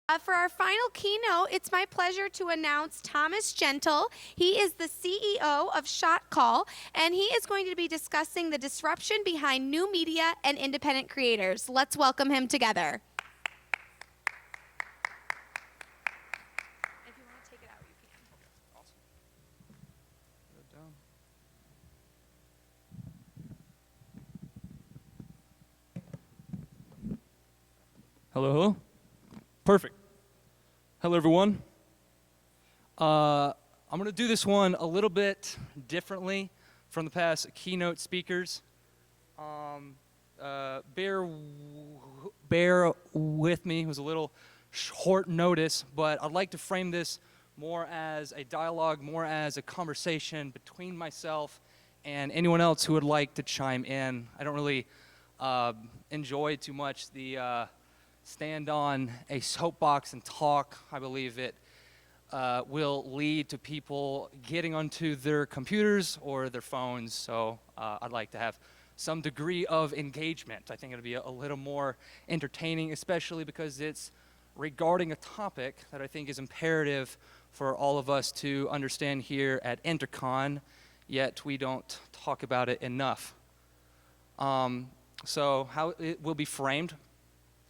For our final keynote, it's my pleasure to announce Thomas Gentle. He is the CEO of Shotcall, and he is going to be discussing the disruption behind new media and independent creators. Let's welcome him together. If you want to take it out, you can. Okay, awesome. Put it down. Hello, hello. Perfect. Hello, everyone. I'm going to do this one a little bit differently from the past keynote speakers. Bear with me. It was a little short notice, but I'd like to frame this more as a dialogue, more as a conversation between myself and anyone else who would like to chime in. I don't really enjoy too much the stand on a soapbox and talk. I believe it will lead to people getting onto their computers or their phones, so I'd like to have some degree of engagement. I think it'll be a little more entertaining, especially because it's regarding a topic that I think is imperative for all of us to understand here at InterCon, yet we don't talk about it enough. So how it will be framed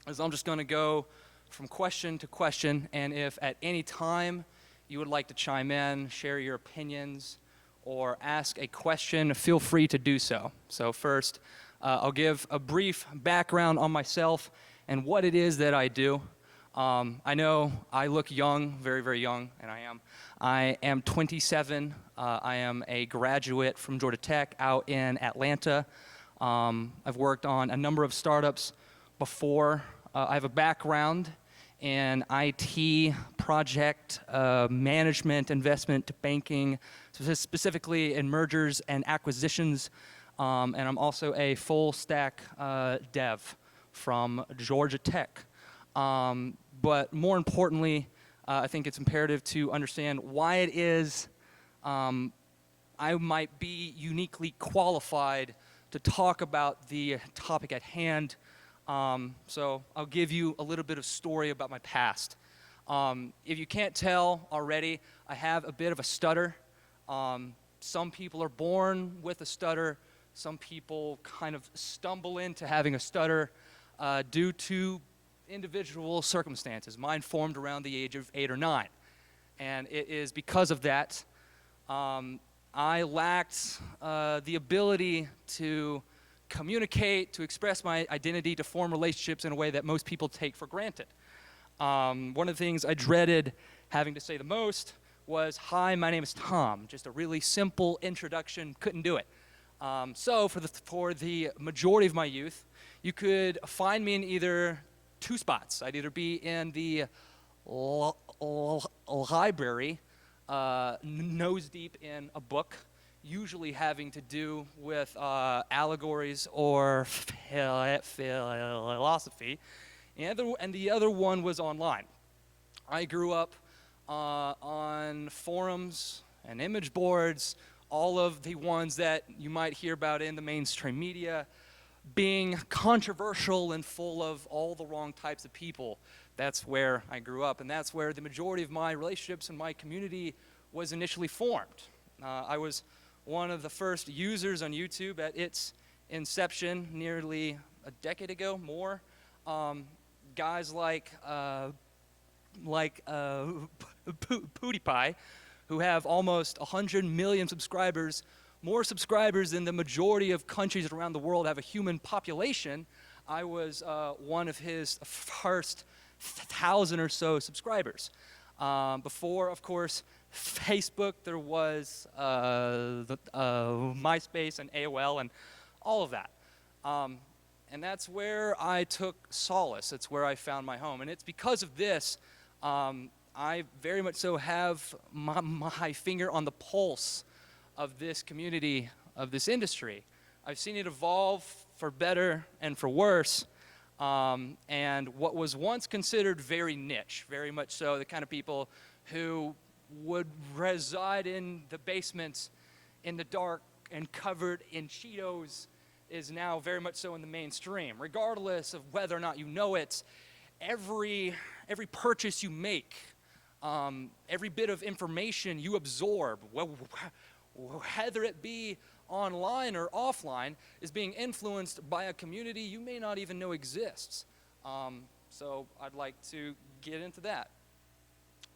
is I'm just going to go from question to question, and if at any time you would like to chime in, share your opinions, or ask a question, feel free to do so. So first, I'll give a brief background on myself and what it is that I do. I know I look young, very, very young, and I am. I am 27. I am a graduate from Georgia Tech out in Atlanta. I've worked on a number of startups before. I have a background in IT, project management, investment banking, specifically in mergers and acquisitions, and I'm also a full stack dev from Georgia Tech. But more importantly, I think it's imperative to understand why it is I might be uniquely qualified to talk about the topic at hand. So I'll give you a little bit of story about my past. If you can't tell already, I have a bit of a stutter. Some people are born with a stutter. Some people kind of stumble into having a stutter due to individual circumstances. Mine formed around the age of 8 or 9. And it is because of that, I lacked the ability to communicate, to express my identity, to form relationships in a way that most people take for granted. One of the things I dreaded having to say the most was, "Hi, my name is Tom." Just a really simple introduction, couldn't do it. So for the majority of my youth, you could find me in either two spots. I'd either be in the library, nose deep in a book, usually having to do with allegories or philosophy, and the other one was online. I grew up on forums and image boards, all of the ones that you might hear about in the mainstream media, being controversial and full of all the wrong types of people. That's where I grew up, and that's where the majority of my relationships and my community was initially formed. I was one of the first users on YouTube at its inception nearly a decade ago, more. Guys like PewDiePie, who have almost 100 million subscribers, more subscribers than the majority of countries around the world have a human population. I was one of his first 1,000 or so subscribers. Before, of course, Facebook, there was MySpace and AOL and all of that. And that's where I took solace. It's where I found my home. And it's because of this, I very much so have my finger on the pulse of this community, of this industry. I've seen it evolve for better and for worse. And what was once considered very niche, very much so the kind of people who would reside in the basements in the dark and covered in Cheetos, is now very much so in the mainstream, regardless of whether or not you know it. every purchase you make, every bit of information you absorb, whether it be online or offline, is being influenced by a community you may not even know exists. So I'd like to get into that.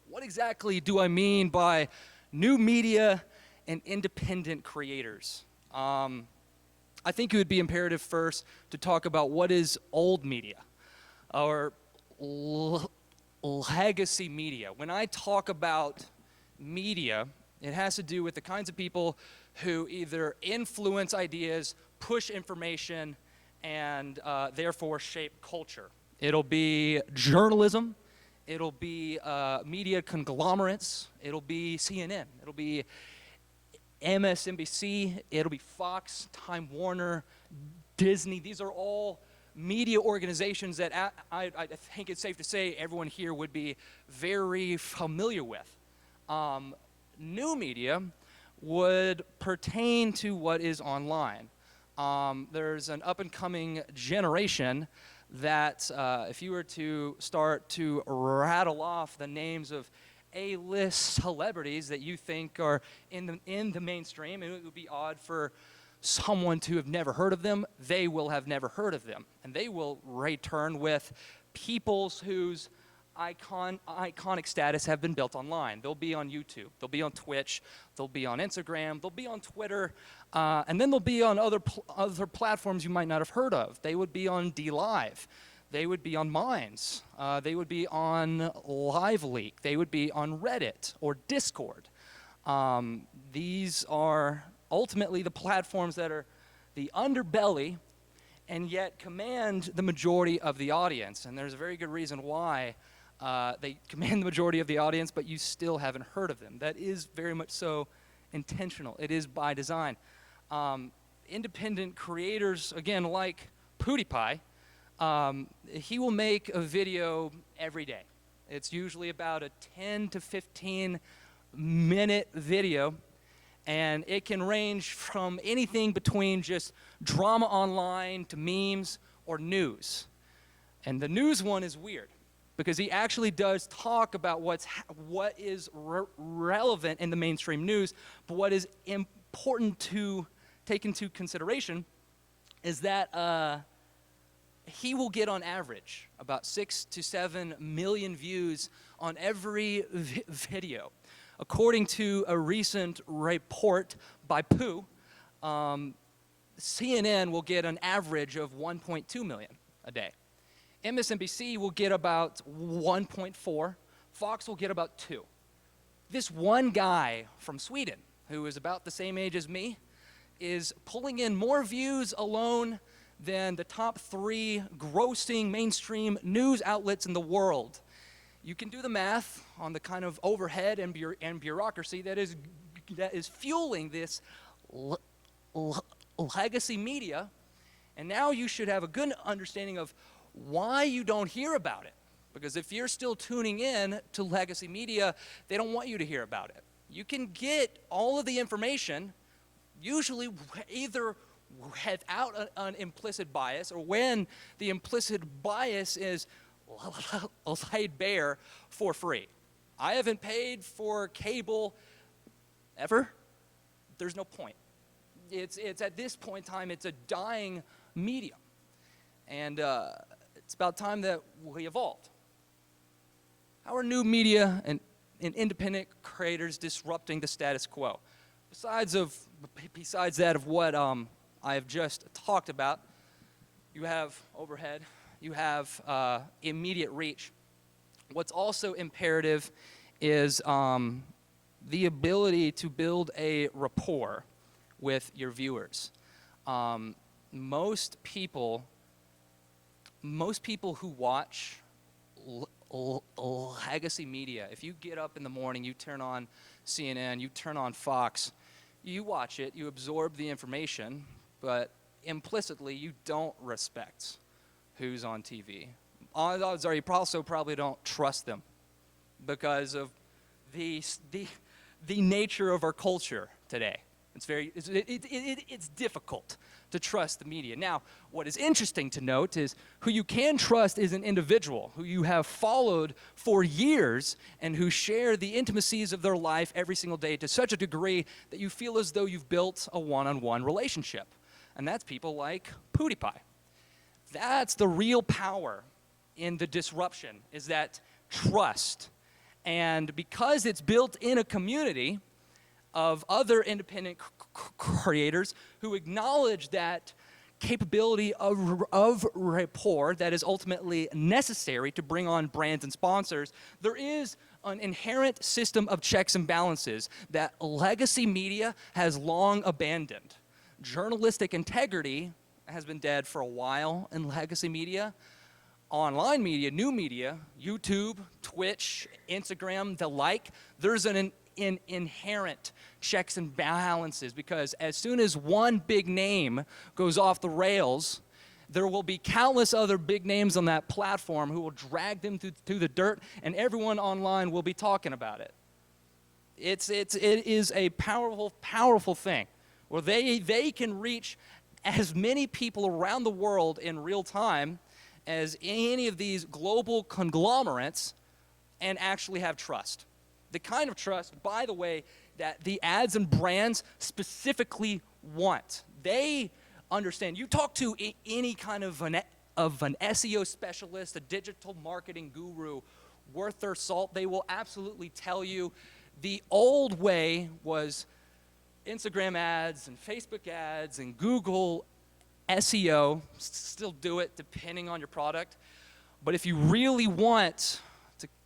What exactly do I mean by new media and independent creators? I think it would be imperative first to talk about what is old media or legacy media. When I talk about media, it has to do with the kinds of people who either influence ideas, push information, and therefore shape culture. It'll be journalism, it'll be media conglomerates, it'll be CNN, it'll be MSNBC, it'll be Fox, Time Warner, Disney. These are all media organizations that I think it's safe to say everyone here would be very familiar with. New media would pertain to what is online. There's an up-and-coming generation that if you were to start to rattle off the names of A-list celebrities that you think are in the mainstream, and it would be odd for someone to have never heard of them, they will have never heard of them. And they will return with peoples whose iconic status have been built online. They'll be on YouTube, they'll be on Twitch, they'll be on Instagram, they'll be on Twitter, and then they'll be on other platforms you might not have heard of. They would be on DLive. They would be on Minds. They would be on LiveLeak. They would be on Reddit or Discord. These are ultimately the platforms that are the underbelly and yet command the majority of the audience. And there's a very good reason why they command the majority of the audience, but you still haven't heard of them. That is very much so intentional. It is by design. Independent creators, again, like PewDiePie, he will make a video every day. It's usually about a 10 to 15 minute video, and it can range from anything between just drama online to memes or news. And the news one is weird because he actually does talk about what is relevant in the mainstream news, but what is important to take into consideration is that he will get on average about 6 to 7 million views on every video. According to a recent report by Pooh, CNN will get an average of 1.2 million a day. MSNBC will get about 1.4. Fox will get about 2. This one guy from Sweden, who is about the same age as me, is pulling in more views alone than the top 3 grossing mainstream news outlets in the world. You can do the math on the kind of overhead and bureaucracy that is fueling this legacy media, and now you should have a good understanding of why you don't hear about it. Because if you're still tuning in to legacy media, they don't want you to hear about it. You can get all of the information, usually either without an implicit bias, or when the implicit bias is laid bare for free. I haven't paid for cable ever. There's no point. It's at this point in time, it's a dying medium. And it's about time that we evolved. How are new media and independent creators disrupting the status quo? Besides that of what I have just talked about, you have overhead, you have immediate reach. What's also imperative is the ability to build a rapport with your viewers. Most people who watch legacy media, if you get up in the morning, you turn on CNN, you turn on Fox, you watch it, you absorb the information, but implicitly you don't respect who's on TV. Odds are you also probably don't trust them because of the nature of our culture today. It's difficult to trust the media. Now, what is interesting to note is who you can trust is an individual who you have followed for years and who share the intimacies of their life every single day to such a degree that you feel as though you've built a one-on-one relationship. And that's people like PewDiePie. That's the real power in the disruption, is that trust. And because it's built in a community of other independent creators who acknowledge that capability of rapport that is ultimately necessary to bring on brands and sponsors, there is an inherent system of checks and balances that legacy media has long abandoned. Journalistic integrity has been dead for a while in legacy media. Online media, new media, YouTube, Twitch, Instagram, the like, there's an inherent checks and balances, because as soon as one big name goes off the rails, there will be countless other big names on that platform who will drag them through the dirt, and everyone online will be talking about it. It is a powerful, powerful thing where they can reach as many people around the world in real time as any of these global conglomerates and actually have trust. The kind of trust, by the way, that the ads and brands specifically want. They understand. You talk to any kind of an SEO specialist, a digital marketing guru worth their salt, they will absolutely tell you the old way was Instagram ads and Facebook ads and Google SEO. Still do it depending on your product. But if you really want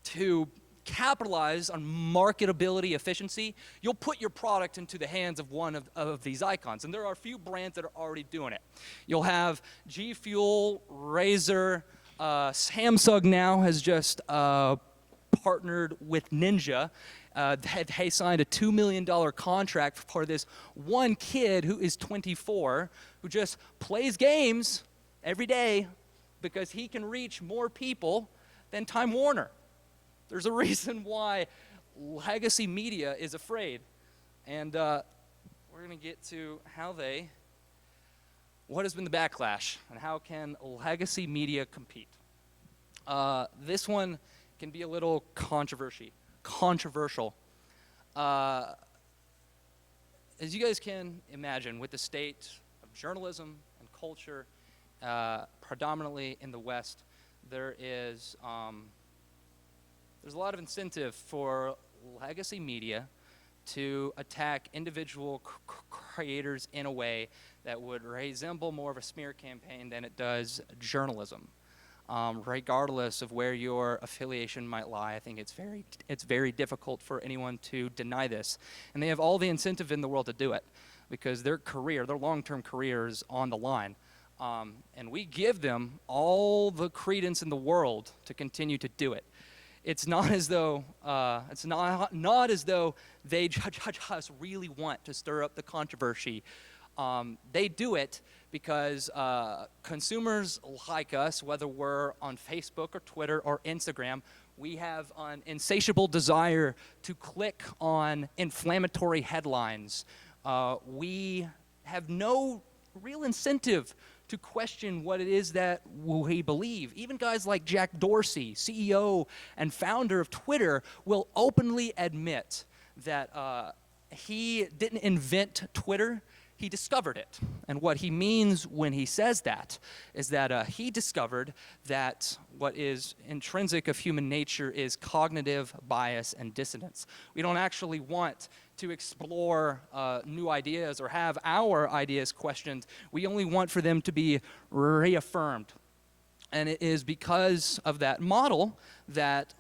to capitalize on marketability efficiency, you'll put your product into the hands of one of these icons. And there are a few brands that are already doing it. You'll have G Fuel, Razer, Samsung now has just partnered with Ninja. They signed a $2 million contract for this one kid who is 24, who just plays games every day because he can reach more people than Time Warner. There's a reason why legacy media is afraid. And we're going to get to what has been the backlash and how can legacy media compete. This one can be a little controversial. As you guys can imagine, with the state of journalism and culture, predominantly in the West, there's a lot of incentive for legacy media to attack individual creators in a way that would resemble more of a smear campaign than it does journalism. Regardless of where your affiliation might lie, I think it's very difficult for anyone to deny this. And they have all the incentive in the world to do it because their long-term career is on the line. And we give them all the credence in the world to continue to do it. It's not as though they just really want to stir up the controversy. They do it because consumers like us, whether we're on Facebook or Twitter or Instagram, we have an insatiable desire to click on inflammatory headlines. We have no real incentive to question what it is that we believe. Even guys like Jack Dorsey, CEO and founder of Twitter, will openly admit that he didn't invent Twitter, he discovered it. And what he means when he says that is that he discovered that what is intrinsic of human nature is cognitive bias and dissonance. We don't actually want to explore new ideas or have our ideas questioned. We only want for them to be reaffirmed. And it is because of that model that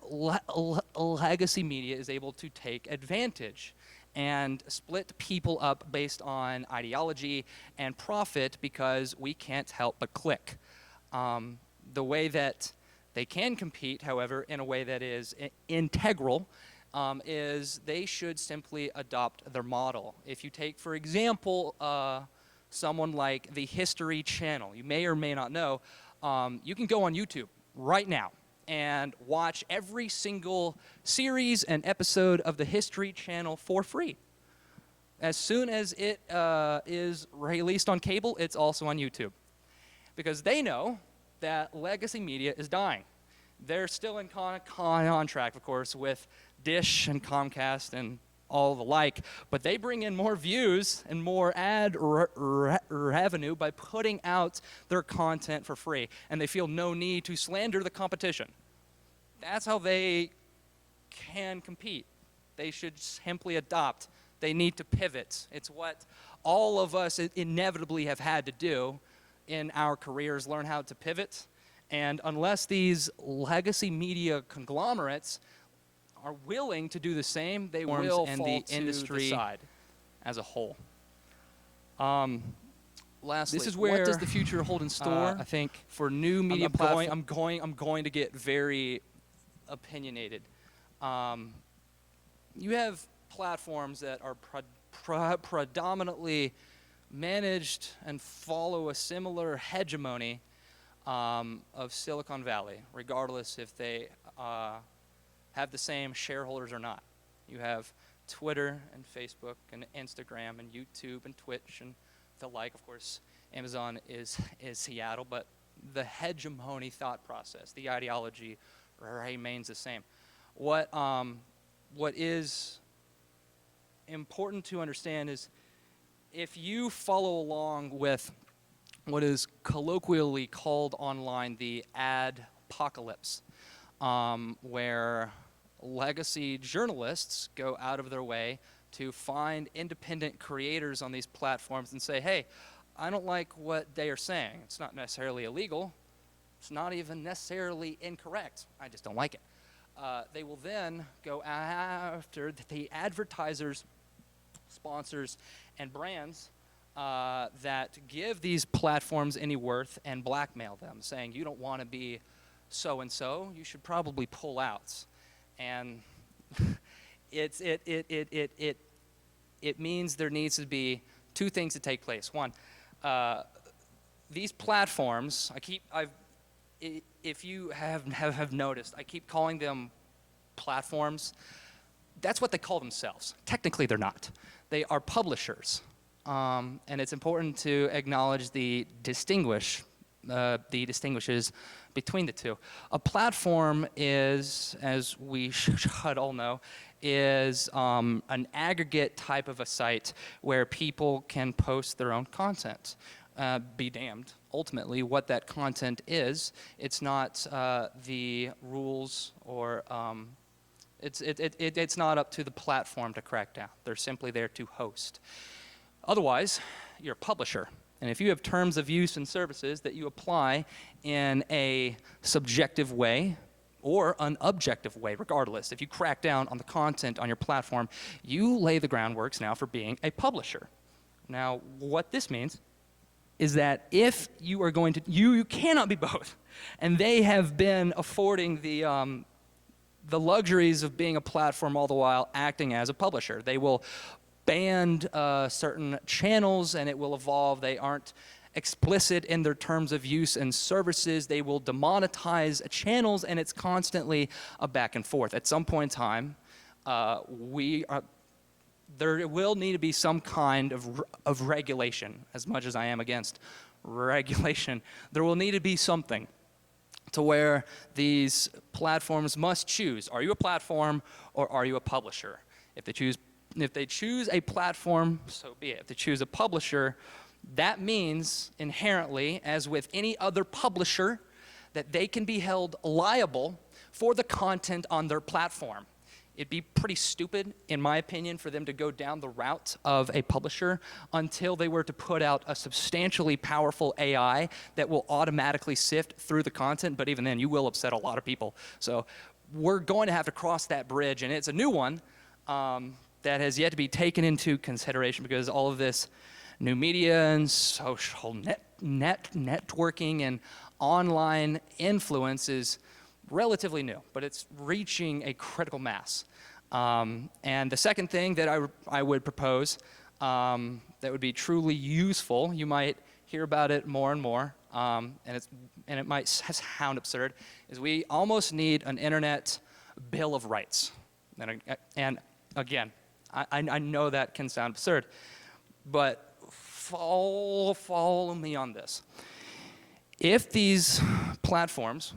legacy media is able to take advantage and split people up based on ideology and profit because we can't help but click. The way that they can compete, however, in a way that is integral, is they should simply adopt their model. If you take, for example, someone like the History Channel, you may or may not know, you can go on YouTube right now and watch every single series and episode of the History Channel for free. as soon as it is released on cable, it's also on YouTube. Because they know that legacy media is dying. They're still in contract, of course, with Dish and Comcast and all the like, but they bring in more views and more ad revenue by putting out their content for free, and they feel no need to slander the competition. That's how they can compete. They should simply adopt. They need to pivot. It's what all of us inevitably have had to do in our careers, learn how to pivot. And unless these legacy media conglomerates are willing to do the same, they will and fall the to industry the side as a whole. Lastly, This is what where, does the future hold in store? I think For new media I'm platforms, going- I'm going to get very opinionated. You have platforms that are predominantly managed and follow a similar hegemony of Silicon Valley, regardless if they have the same shareholders or not. You have Twitter and Facebook and Instagram and YouTube and Twitch and the like. Of course, Amazon is Seattle, but the hegemony thought process, the ideology remains the same. What is important to understand is if you follow along with what is colloquially called online the ad apocalypse, where legacy journalists go out of their way to find independent creators on these platforms and say, hey, I don't like what they are saying. It's not necessarily illegal. It's not even necessarily incorrect. I just don't like it. They will then go after the advertisers, sponsors, and brands that give these platforms any worth and blackmail them, saying you don't want to be so-and-so, you should probably pull out. And it means there needs to be two things to take place. One, these platforms, if you have noticed, I keep calling them platforms. That's what they call themselves. Technically, they're not. They are publishers. And it's important to acknowledge the distinguishes between the two. A platform is, as we should all know, is an aggregate type of a site where people can post their own content. Be damned, ultimately, what that content is. It's not the rules or it's not up to the platform to crack down. They're simply there to host. Otherwise, you're a publisher. And if you have terms of use and services that you apply in a subjective way or an objective way, regardless, if you crack down on the content on your platform, you lay the groundworks now for being a publisher. Now, what this means is that if you are going to, you cannot be both. And they have been affording the luxuries of being a platform all the while acting as a publisher. They will ban certain channels and it will evolve. They aren't explicit in their terms of use and services. They will demonetize channels and it's constantly a back and forth. At some point in time, there will need to be some kind of regulation. As much as I am against regulation, there will need to be something to where these platforms must choose. Are you a platform or are you a publisher? If they choose a platform, so be it. If they choose a publisher, that means inherently, as with any other publisher, that they can be held liable for the content on their platform. It'd be pretty stupid, in my opinion, for them to go down the route of a publisher until they were to put out a substantially powerful AI that will automatically sift through the content, but even then, you will upset a lot of people. So we're going to have to cross that bridge, and it's a new one that has yet to be taken into consideration because all of this new media and social networking and online influence is relatively new, but it's reaching a critical mass. And the second thing that I would propose that would be truly useful, you might hear about it more and more, and it might sound absurd, is we almost need an internet bill of rights. And again, I know that can sound absurd, but follow me on this. If these platforms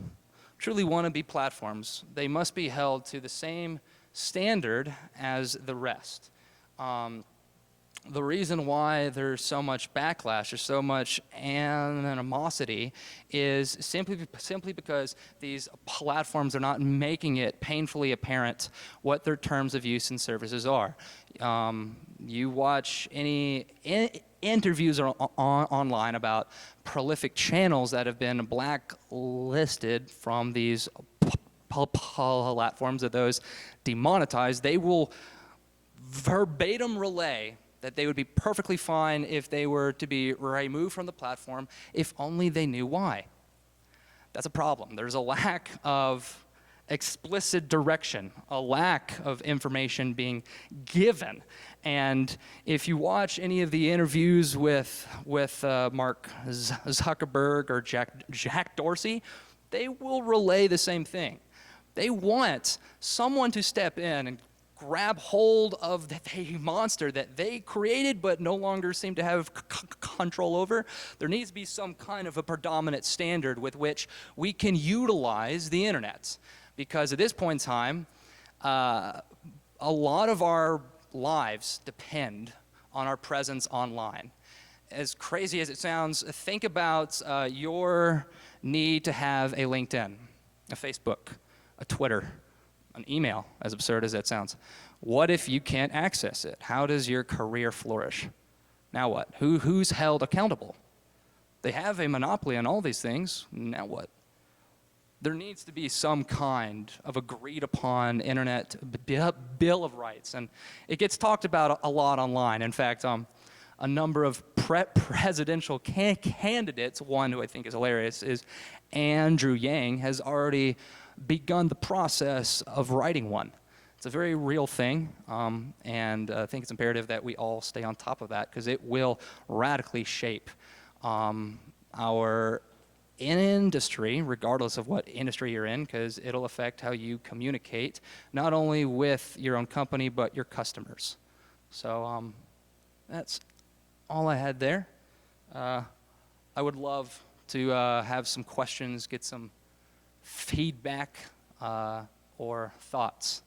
truly want to be platforms, they must be held to the same standard as the rest. The reason why there's so much backlash, there's so much animosity, is simply because these platforms are not making it painfully apparent what their terms of use and services are. You watch any interviews online about prolific channels that have been blacklisted from these platforms, or those demonetized, they will verbatim relay that they would be perfectly fine if they were to be removed from the platform, if only they knew why. That's a problem. There's a lack of explicit direction, a lack of information being given. And if you watch any of the interviews with Mark Zuckerberg or Jack Dorsey, they will relay the same thing. They want someone to step in and grab hold of the monster that they created but no longer seem to have control over. There needs to be some kind of a predominant standard with which we can utilize the internet. Because at this point in time, a lot of our lives depend on our presence online. As crazy as it sounds, think about your need to have a LinkedIn, a Facebook, a Twitter, an email, as absurd as that sounds. What if you can't access it? How does your career flourish? Now what? Who's held accountable? They have a monopoly on all these things. Now what? There needs to be some kind of agreed upon internet bill of rights. And it gets talked about a lot online. In fact, a number of presidential candidates, one who I think is hilarious is Andrew Yang, has already begun the process of writing one. It's a very real thing, and I think it's imperative that we all stay on top of that, because it will radically shape our industry, regardless of what industry you're in, because it'll affect how you communicate, not only with your own company, but your customers. So that's all I had there. I would love to have some questions, get some feedback or thoughts.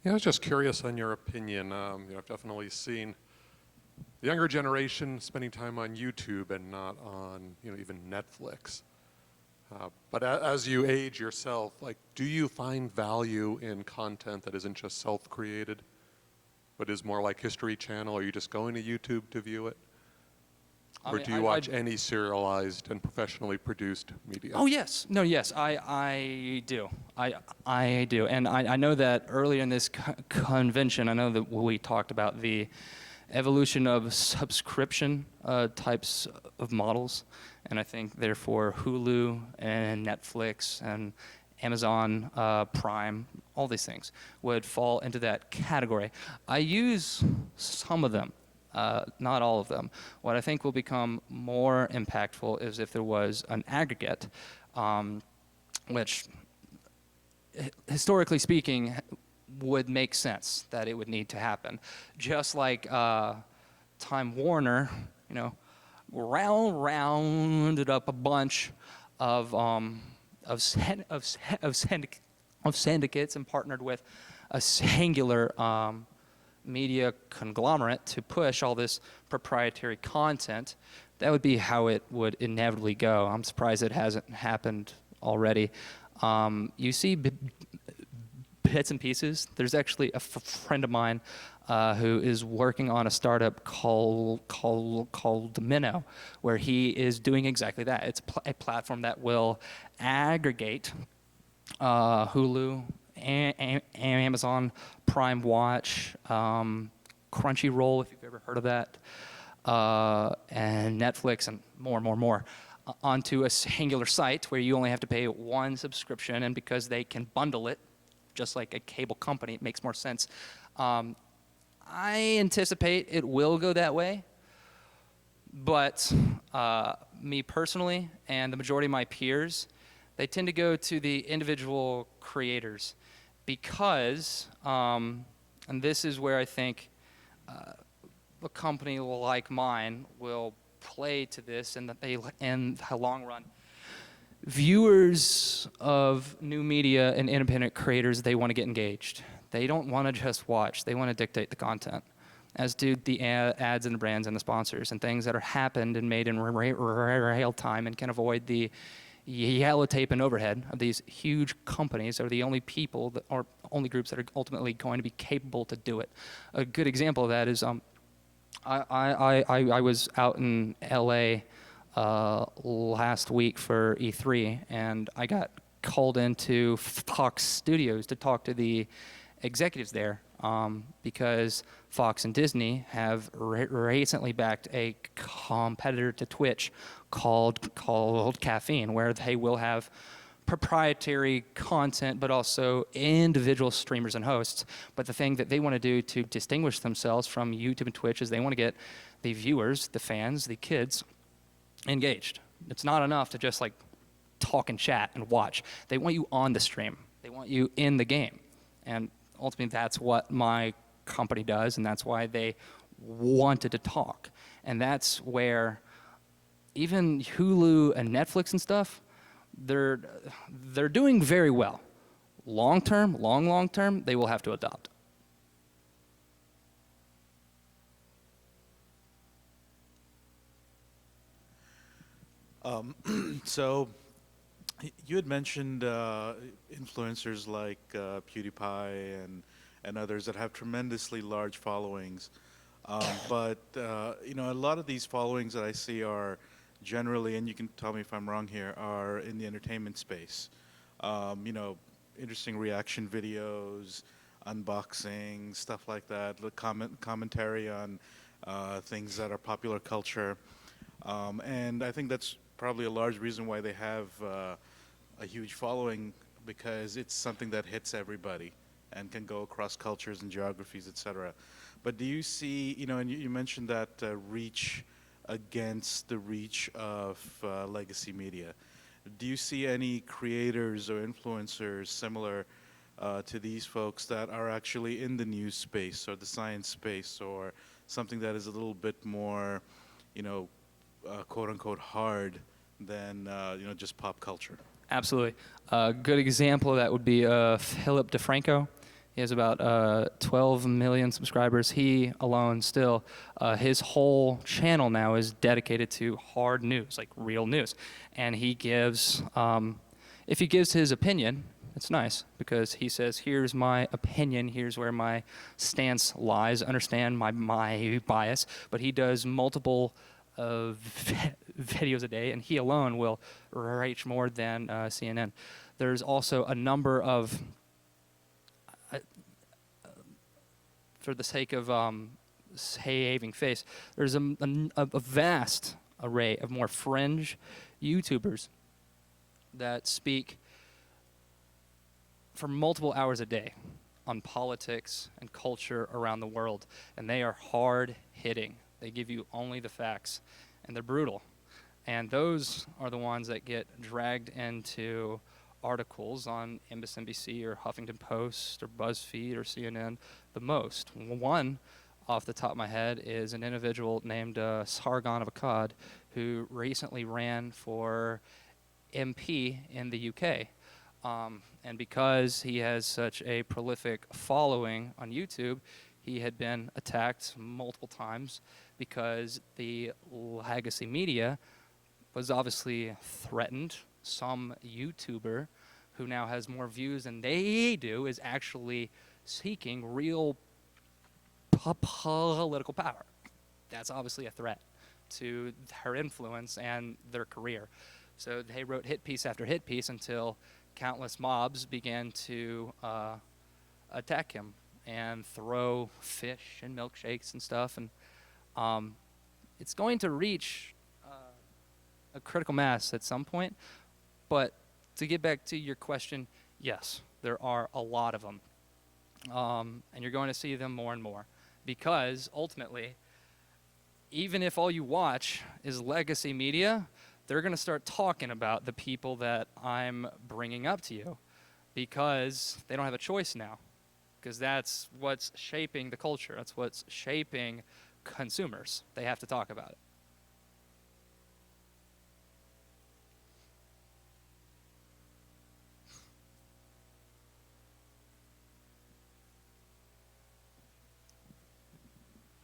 Yeah, I was just curious on your opinion. I've definitely seen the younger generation spending time on YouTube and not on, even Netflix. But as you age yourself, do you find value in content that isn't just self-created, but is more like History Channel? Are you just going to YouTube to view it? Or do you watch any serialized and professionally produced media? Oh, yes. No, yes, I do. I do. And I know that earlier in this convention, I know that we talked about the evolution of subscription types of models. And I think, therefore, Hulu and Netflix and Amazon Prime, all these things would fall into that category. I use some of them. Not all of them. What I think will become more impactful is if there was an aggregate, which, historically speaking, would make sense that it would need to happen. Just like Time Warner, rounded up a bunch of syndicates and partnered with a singular media conglomerate to push all this proprietary content. That would be how it would inevitably go. I'm surprised it hasn't happened already. You see bits and pieces. There's actually a friend of mine who is working on a startup called Minnow, where he is doing exactly that. It's a platform that will aggregate Hulu, Amazon Prime Watch, Crunchyroll, if you've ever heard of that, and Netflix, and more, onto a singular site where you only have to pay one subscription, and because they can bundle it, just like a cable company, it makes more sense. I anticipate it will go that way, but me personally, and the majority of my peers, they tend to go to the individual creators because, and this is where I think a company like mine will play to this, and that they, in the long run, viewers of new media and independent creators, they want to get engaged. They don't want to just watch. They want to dictate the content, as do the ads and the brands and the sponsors and things that are happened and made in real time and can avoid the yellow tape and overhead of these huge companies are the only people that, or only groups that are ultimately going to be capable to do it. A good example of that is I was out in LA last week for E3, and I got called into Fox Studios to talk to the executives there because Fox and Disney have recently backed a competitor to Twitch called Caffeine, where they will have proprietary content, but also individual streamers and hosts. But the thing that they want to do to distinguish themselves from YouTube and Twitch is they want to get the viewers, the fans, the kids engaged. It's not enough to just like talk and chat and watch. They want you on the stream. They want you in the game. And ultimately that's what my company does, and that's why they wanted to talk. And that's where even Hulu and Netflix and stuff, they're doing very well. Long term, long term, they will have to adopt. So you had mentioned influencers like PewDiePie and others that have tremendously large followings. But you know, a lot of these followings that I see are generally, and you can tell me if I'm wrong here, are in the entertainment space. You know, interesting reaction videos, unboxing, stuff like that, the commentary on things that are popular culture. And I think that's probably a large reason why they have a huge following, because it's something that hits everybody and can go across cultures and geographies, etc. But do you see, you know, and you mentioned that reach against the reach of legacy media. Do you see any creators or influencers similar to these folks that are actually in the news space or the science space or something that is a little bit more, you know, quote unquote hard than you know, just pop culture? Absolutely. A good example of that would be Philip DeFranco. He has about 12 million subscribers. He alone still, his whole channel now is dedicated to hard news, like real news. And he gives, if he gives his opinion, it's nice because he says, here's my opinion, here's where my stance lies, understand my bias. But he does multiple videos a day, and he alone will reach more than CNN. There's also a number of, for the sake of saving face, there's a vast array of more fringe YouTubers that speak for multiple hours a day on politics and culture around the world, and they are hard-hitting. They give you only the facts, and they're brutal. And those are the ones that get dragged into articles on MSNBC or Huffington Post or BuzzFeed or CNN the most. One, off the top of my head, is an individual named Sargon of Akkad, who recently ran for MP in the UK. And because he has such a prolific following on YouTube, he had been attacked multiple times because the legacy media was obviously threatened. Some YouTuber who now has more views than they do is actually seeking real political power. That's obviously a threat to their influence and their career. So they wrote hit piece after hit piece until countless mobs began to attack him and throw fish and milkshakes and stuff. And it's going to reach a critical mass at some point. But to get back to your question, yes, there are a lot of them. And you're going to see them more and more. Because ultimately, even if all you watch is legacy media, they're going to start talking about the people that I'm bringing up to you because they don't have a choice now. Because that's what's shaping the culture. That's what's shaping consumers. They have to talk about it.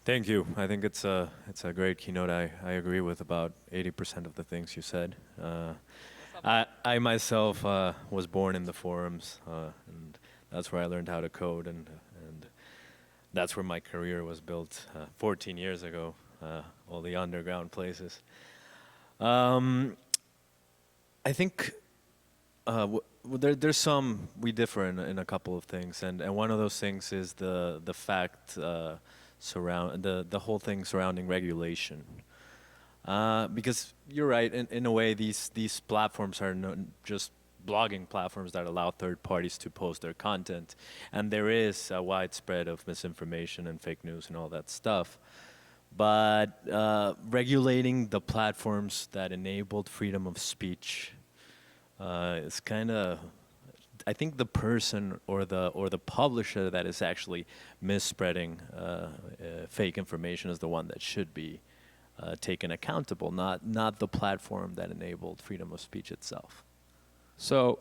Thank you. I think it's a great keynote. I agree with about 80% of the things you said. I myself was born in the forums, and that's where I learned how to code, and that's where my career was built 14 years ago. All the underground places. I think there's some we differ in a couple of things, and one of those things is the fact. Surround the whole thing surrounding regulation, because you're right, in a way these platforms are just blogging platforms that allow third parties to post their content, and there is a widespread of misinformation and fake news and all that stuff, but regulating the platforms that enabled freedom of speech is kind of, I think the person or the publisher that is actually misspreading fake information is the one that should be taken accountable, not the platform that enabled freedom of speech itself. So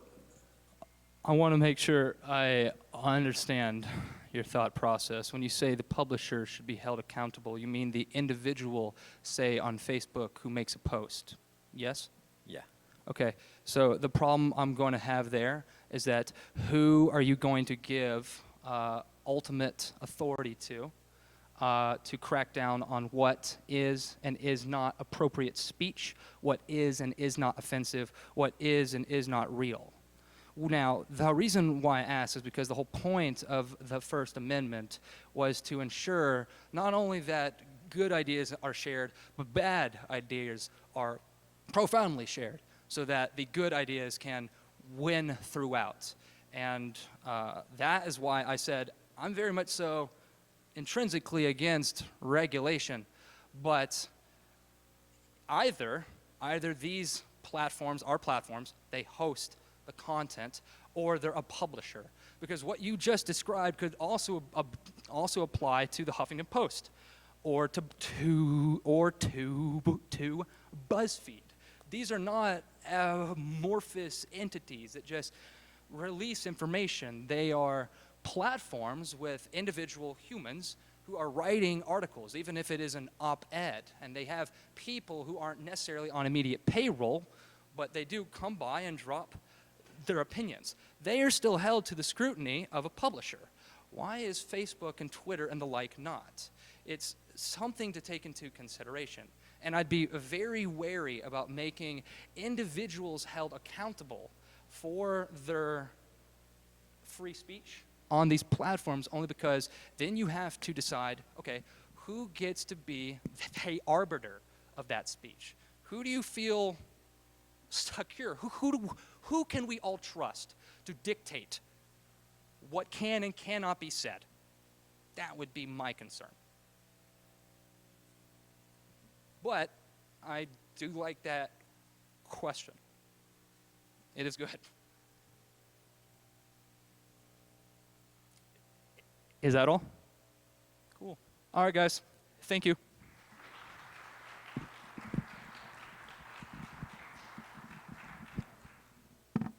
I want to make sure I understand your thought process. When you say the publisher should be held accountable, you mean the individual, say on Facebook, who makes a post, yes? Yeah. Okay, so the problem I'm going to have there is that who are you going to give ultimate authority to crack down on what is and is not appropriate speech, what is and is not offensive, what is and is not real? Now, the reason why I ask is because the whole point of the First Amendment was to ensure not only that good ideas are shared, but bad ideas are profoundly shared, so that the good ideas can win throughout. And that is why I said I'm very much so intrinsically against regulation. But either these platforms are platforms, they host the content, or they're a publisher. Because what you just described could also apply to the Huffington Post, or to BuzzFeed. These are not amorphous entities that just release information. They are platforms with individual humans who are writing articles, even if it is an op-ed. And they have people who aren't necessarily on immediate payroll, but they do come by and drop their opinions. They are still held to the scrutiny of a publisher. Why is Facebook and Twitter and the like not? It's something to take into consideration. And I'd be very wary about making individuals held accountable for their free speech on these platforms, only because then you have to decide, okay, who gets to be the arbiter of that speech? Who do you feel secure? Who can we all trust to dictate what can and cannot be said? That would be my concern. But I do like that question. It is good. Is that all? Cool. All right, guys. Thank you.